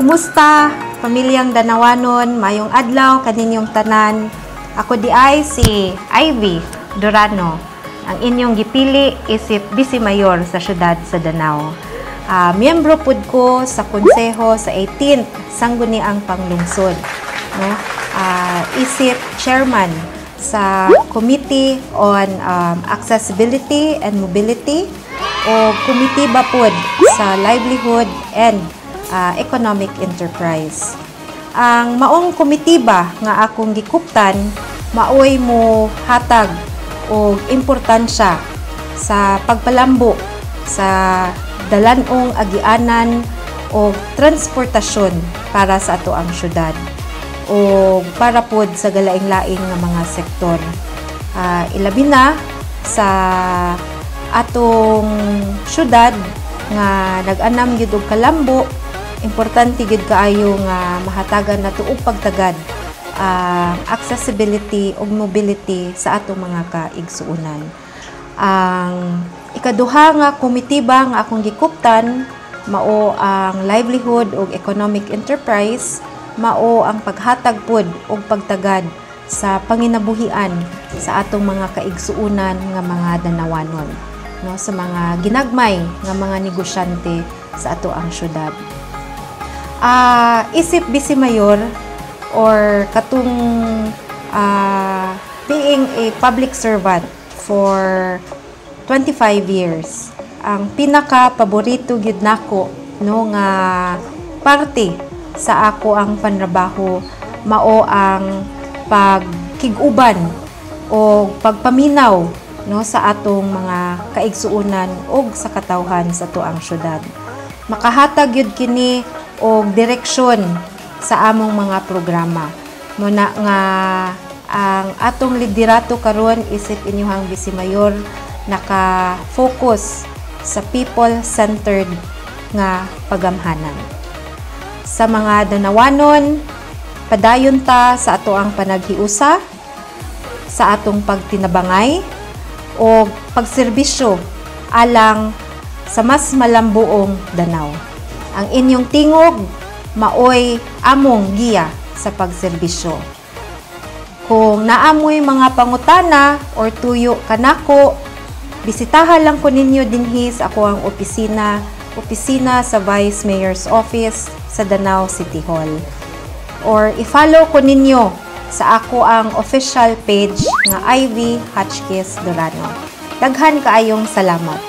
Kumusta, pamilyang Danawanon, mayong adlaw kaninyong tanan. Ako di ay si Ivy Durano, ang inyong gipili isip Vice Mayor sa siyudad sa Danao. Miyembro pud ko sa konseho sa 18th Sangguniang Panglungsod, no? Isip chairman sa Committee on Accessibility and Mobility o Committee ba pud sa Livelihood and Economic Enterprise. Ang maong komitiba nga akong gikuptan maoy mo hatag og importansya sa pagpalambo sa dalanong agianan o transportasyon para sa ato ang syudad o para pod sa galaing-laing nga mga sektor. Ilabi na sa atong syudad nga nag-anam gyud og kalambo, importante gid kaayo nga mahatagan nato og pagtagad accessibility ug mobility sa atong mga kaigsuonan. Ang ikaduha nga komitiba nga akong gikuptan mao ang Livelihood ug Economic Enterprise, mao ang paghatag pod og pagtagad sa panginabuhian sa atong mga kaigsuonan nga mga Danawanon, no, sa mga ginagmay nga mga negosyante sa ato ang syudad. Isip Vice Mayor or katong being a public servant for 25 years, ang pinaka-paborito gyud nako, no, nga parte sa ako ang panrabaho mao ang pagkig-uban o pagpaminaw, no, sa atong mga kaigsuonan ug sa katawhan sa ato ang syudad. Makahatag gyud kini og direksyon sa among mga programa. Muna nga ang atong liderato karon isip inyong Vice Mayor naka-focus sa people-centered nga pagamhanan. Sa mga Danawanon, padayon ta sa ato ang panaghiusa, sa atong pagtinabangay o pagserbisyo alang sa mas malambuong Danao. Ang inyong tingog maoy among giya sa pagserbisyo. Kung naamoy mga pangutana or tuyo kanako, bisitahan lang ko ninyo dinhi sa ako ang opisina sa Vice Mayor's Office sa Danao City Hall. Or i-follow ko ninyo sa ako ang official page nga Ivy Hotchkiss Durano. Daghan kaayong salamat.